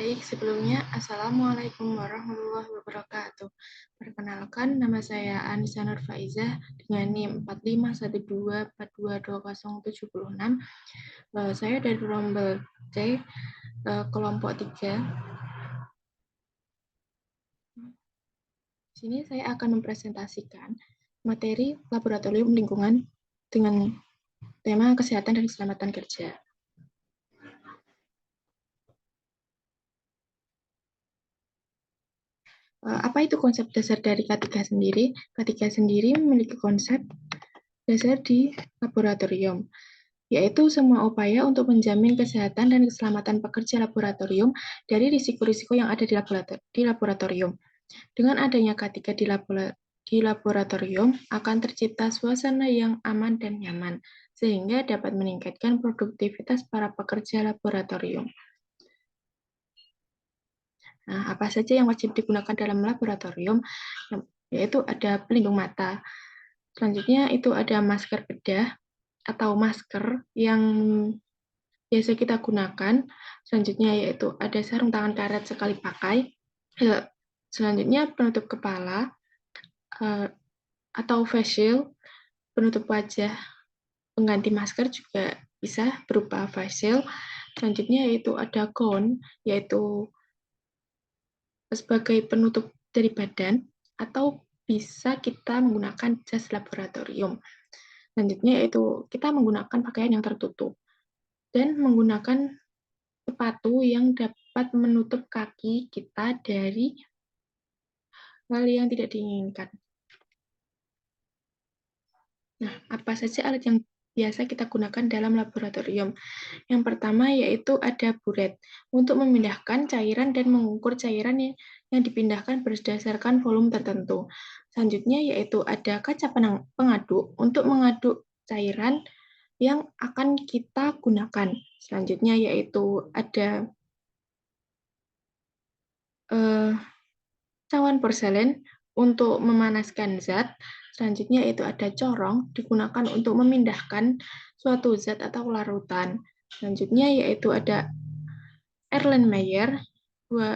Baik, sebelumnya Assalamualaikum warahmatullahi wabarakatuh. Perkenalkan, nama saya Anissa Nur Faizah dengan NIM 45124222076. Saya dari rombel C, kelompok 3. Di sini saya akan mempresentasikan materi laboratorium lingkungan dengan tema kesehatan dan keselamatan kerja. Apa itu konsep dasar dari K3 sendiri? K3 sendiri memiliki konsep dasar di laboratorium, yaitu semua upaya untuk menjamin kesehatan dan keselamatan pekerja laboratorium dari risiko-risiko yang ada di laboratorium. Dengan adanya K3 di laboratorium, akan tercipta suasana yang aman dan nyaman, sehingga dapat meningkatkan produktivitas para pekerja laboratorium. Nah, apa saja yang wajib digunakan dalam laboratorium? Yaitu ada pelindung mata. Selanjutnya itu ada masker bedah atau masker yang biasa kita gunakan. Selanjutnya yaitu ada sarung tangan karet sekali pakai. Selanjutnya penutup kepala atau face shield, penutup wajah pengganti masker juga bisa berupa face shield. Selanjutnya yaitu ada gown, yaitu sebagai penutup dari badan, atau bisa kita menggunakan jas laboratorium. Selanjutnya yaitu kita menggunakan pakaian yang tertutup dan menggunakan sepatu yang dapat menutup kaki kita dari hal yang tidak diinginkan. Nah, apa saja alat yang biasa kita gunakan dalam laboratorium? Yang pertama yaitu ada buret untuk memindahkan cairan dan mengukur cairan yang dipindahkan berdasarkan volume tertentu. Selanjutnya yaitu ada kaca pengaduk untuk mengaduk cairan yang akan kita gunakan. Selanjutnya yaitu ada cawan porselen untuk memanaskan zat. Selanjutnya itu ada corong, digunakan untuk memindahkan suatu zat atau larutan. Selanjutnya yaitu ada Erlenmeyer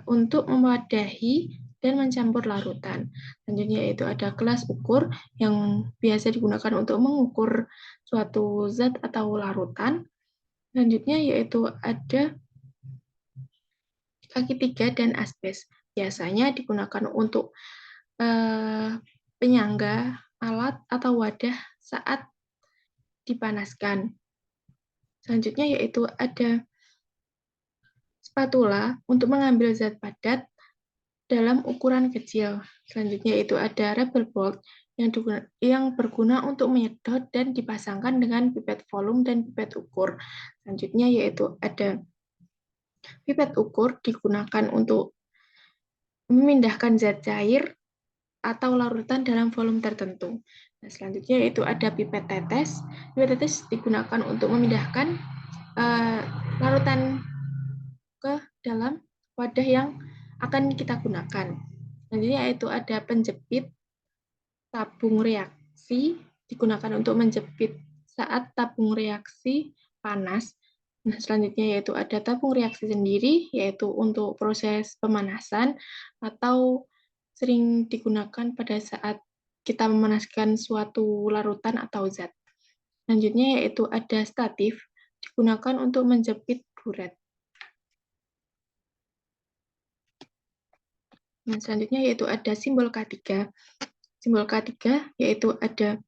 untuk mewadahi dan mencampur larutan. Selanjutnya yaitu ada gelas ukur yang biasa digunakan untuk mengukur suatu zat atau larutan. Selanjutnya yaitu ada kaki 3 dan asbes. Biasanya digunakan untuk penyangga alat atau wadah saat dipanaskan. Selanjutnya yaitu ada spatula untuk mengambil zat padat dalam ukuran kecil. Selanjutnya yaitu ada rubber bolt yang berguna untuk menyedot dan dipasangkan dengan pipet volume dan pipet ukur. Selanjutnya yaitu ada pipet ukur digunakan untuk memindahkan zat cair atau larutan dalam volume tertentu. Nah, selanjutnya yaitu ada pipet tetes. Pipet tetes digunakan untuk memindahkan larutan ke dalam wadah yang akan kita gunakan. Selanjutnya yaitu ada penjepit tabung reaksi, digunakan untuk menjepit saat tabung reaksi panas. Nah, selanjutnya yaitu ada tabung reaksi sendiri, yaitu untuk proses pemanasan atau sering digunakan pada saat kita memanaskan suatu larutan atau zat. Selanjutnya yaitu ada statif, digunakan untuk menjepit buret. Nah, selanjutnya yaitu ada simbol K3. Simbol K3 yaitu ada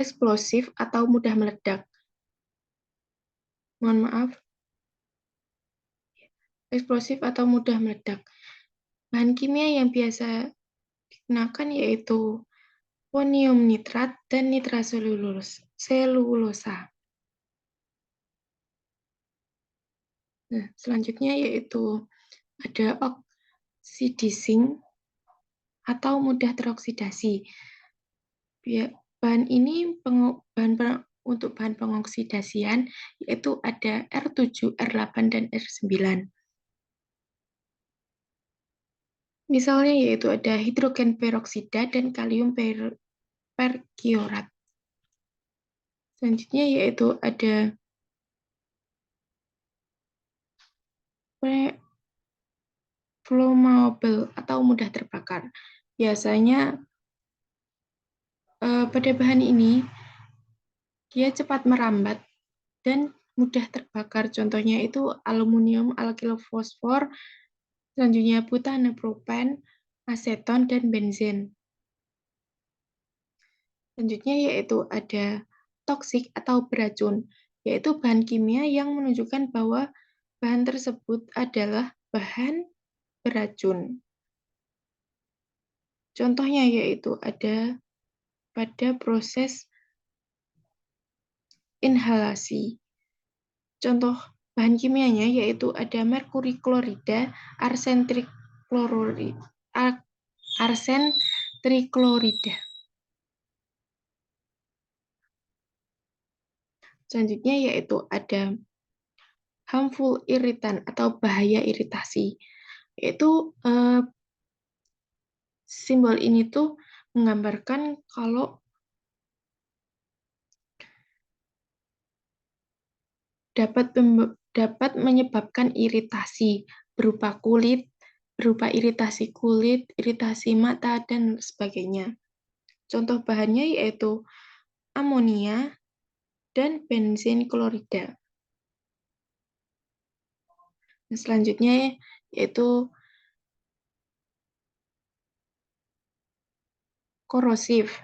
eksplosif atau mudah meledak. Mohon maaf. Eksplosif atau mudah meledak. Bahan kimia yang biasa digunakan yaitu ammonium nitrat dan nitroselulosa. Nah, selanjutnya yaitu ada oxidizing atau mudah teroksidasi. Bahan ini untuk bahan pengoksidasian yaitu ada R7, R8, dan R9. Misalnya yaitu ada hidrogen peroksida dan kalium perkiorat. Selanjutnya yaitu ada flammable atau mudah terbakar. Biasanya pada bahan ini dia cepat merambat dan mudah terbakar. Contohnya itu aluminium, alkyl fosfor, selanjutnya butane propen, aseton, dan benzen. Selanjutnya yaitu ada toksik atau beracun, yaitu bahan kimia yang menunjukkan bahwa bahan tersebut adalah bahan beracun. Contohnya yaitu ada pada proses inhalasi. Contoh bahan kimianya yaitu ada merkuri klorida, arsen triklorida. Selanjutnya yaitu ada harmful irritant atau bahaya iritasi. Yaitu simbol ini tuh menggambarkan kalau dapat menyebabkan iritasi berupa iritasi kulit, iritasi mata, dan sebagainya. Contoh bahannya yaitu amonia dan benzen klorida. Selanjutnya yaitu korosif.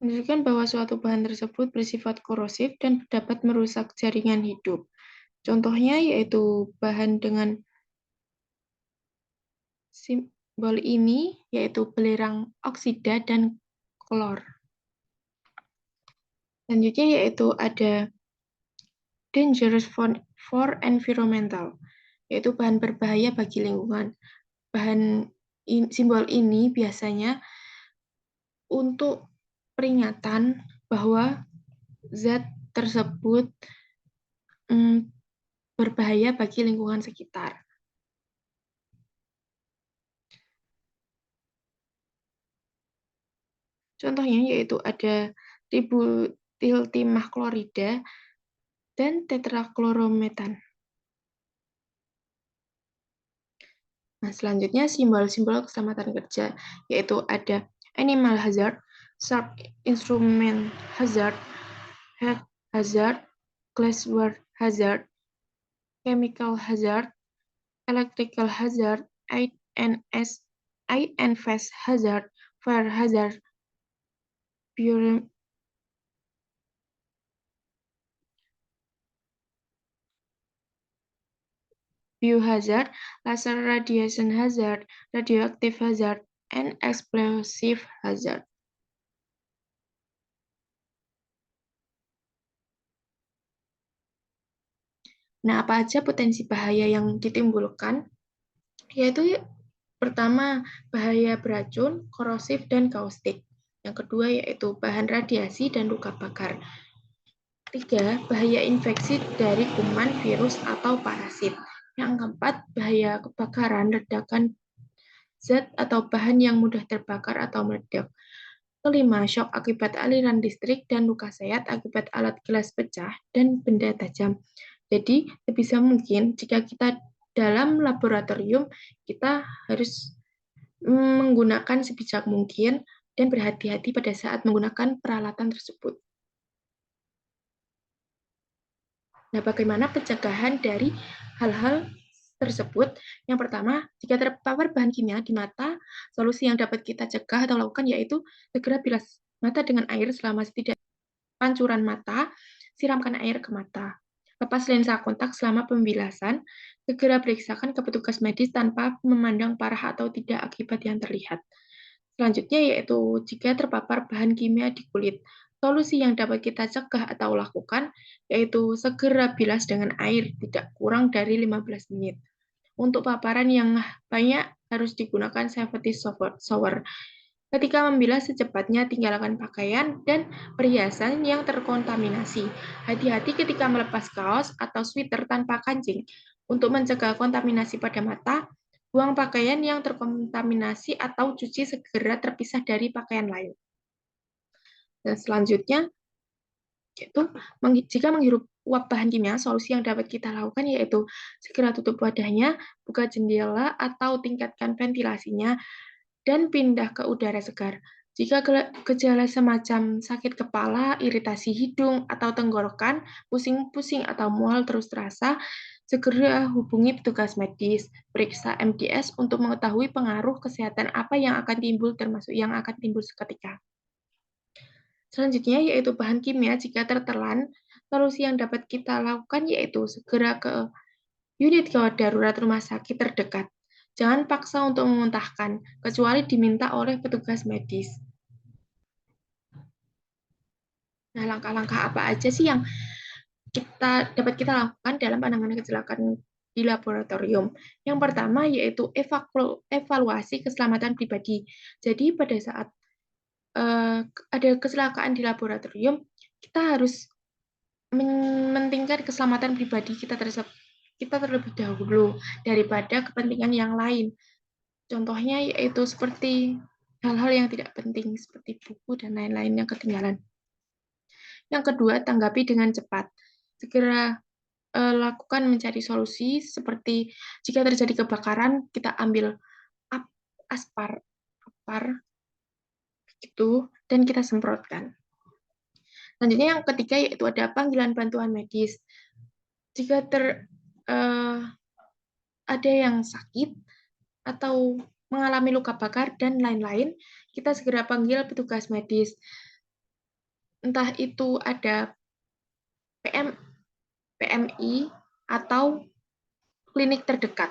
Menunjukkan bahwa suatu bahan tersebut bersifat korosif dan dapat merusak jaringan hidup. Contohnya yaitu bahan dengan simbol ini yaitu belerang oksida dan klor. Selanjutnya yaitu ada dangerous for environmental, yaitu bahan berbahaya bagi lingkungan. Simbol ini biasanya untuk peringatan bahwa zat tersebut berbahaya bagi lingkungan sekitar. Contohnya yaitu ada tributil-timah klorida dan tetraklorometan. Nah, selanjutnya simbol-simbol keselamatan kerja yaitu ada animal hazard, sharp instrument hazard, health hazard, glassware hazard, chemical hazard, electrical hazard, INS, INFS hazard, fire hazard, biohazard, laser radiation hazard, radioactive hazard, and explosive hazard. Nah, apa aja potensi bahaya yang ditimbulkan? Yaitu pertama, bahaya beracun, korosif, dan kaustik. Yang kedua yaitu bahan radiasi dan luka bakar. 3. Bahaya infeksi dari kuman, virus, atau parasit. Yang keempat, bahaya kebakaran, ledakan zat atau bahan yang mudah terbakar atau meledak. Kelima, shock akibat aliran listrik dan luka sayat akibat alat gelas pecah dan benda tajam. Jadi, sebisa mungkin jika kita dalam laboratorium, kita harus menggunakan sebijak mungkin dan berhati-hati pada saat menggunakan peralatan tersebut. Nah, bagaimana pencegahan dari hal-hal tersebut? Yang pertama, jika terpapar bahan kimia di mata, solusi yang dapat kita cegah atau lakukan yaitu segera bilas mata dengan air selama setidaknya pancuran mata, siramkan air ke mata. Lepas lensa kontak selama pembilasan, segera periksakan ke petugas medis tanpa memandang parah atau tidak akibat yang terlihat. Selanjutnya yaitu jika terpapar bahan kimia di kulit, solusi yang dapat kita cegah atau lakukan yaitu segera bilas dengan air tidak kurang dari 15 menit. Untuk paparan yang banyak harus digunakan safety shower. Ketika membilas secepatnya tinggalkan pakaian dan perhiasan yang terkontaminasi. Hati-hati ketika melepas kaos atau sweater tanpa kancing. Untuk mencegah kontaminasi pada mata, buang pakaian yang terkontaminasi atau cuci segera terpisah dari pakaian lain. Dan selanjutnya, yaitu jika menghirup uap bahan kimia, solusi yang dapat kita lakukan yaitu segera tutup wadahnya, buka jendela atau tingkatkan ventilasinya, dan pindah ke udara segar. Jika gejala semacam sakit kepala, iritasi hidung, atau tenggorokan, pusing-pusing atau mual terus terasa, segera hubungi petugas medis, periksa MDS untuk mengetahui pengaruh kesehatan apa yang akan timbul, termasuk yang akan timbul seketika. Selanjutnya yaitu bahan kimia jika tertelan, solusi yang dapat kita lakukan yaitu segera ke unit gawat darurat rumah sakit terdekat. Jangan paksa untuk memuntahkan, kecuali diminta oleh petugas medis. Nah, langkah-langkah apa aja sih yang dapat kita lakukan dalam penanganan kecelakaan di laboratorium? Yang pertama yaitu evaluasi keselamatan pribadi. Jadi pada saat ada kecelakaan di laboratorium, kita harus mementingkan keselamatan pribadi kita terlebih dahulu daripada kepentingan yang lain. Contohnya yaitu seperti hal-hal yang tidak penting seperti buku dan lain-lain yang ketinggalan. Yang kedua, tanggapi dengan cepat. Segera lakukan mencari solusi seperti jika terjadi kebakaran, kita ambil aspar gitu dan kita semprotkan. Selanjutnya yang ketiga yaitu ada panggilan bantuan medis. Jika ada yang sakit atau mengalami luka bakar dan lain-lain, kita segera panggil petugas medis. Entah itu ada PMI atau klinik terdekat.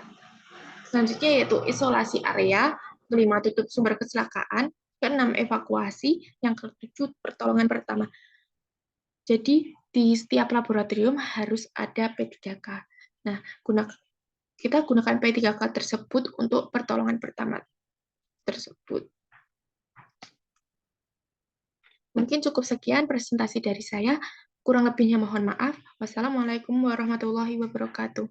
Selanjutnya yaitu isolasi area, kelima tutup sumber kecelakaan, keenam evakuasi, yang ketujuh pertolongan pertama. Jadi di setiap laboratorium harus ada P3K. Nah, kita gunakan P3K tersebut untuk pertolongan pertama tersebut. Mungkin cukup sekian presentasi dari saya. Kurang lebihnya mohon maaf. Wassalamualaikum warahmatullahi wabarakatuh.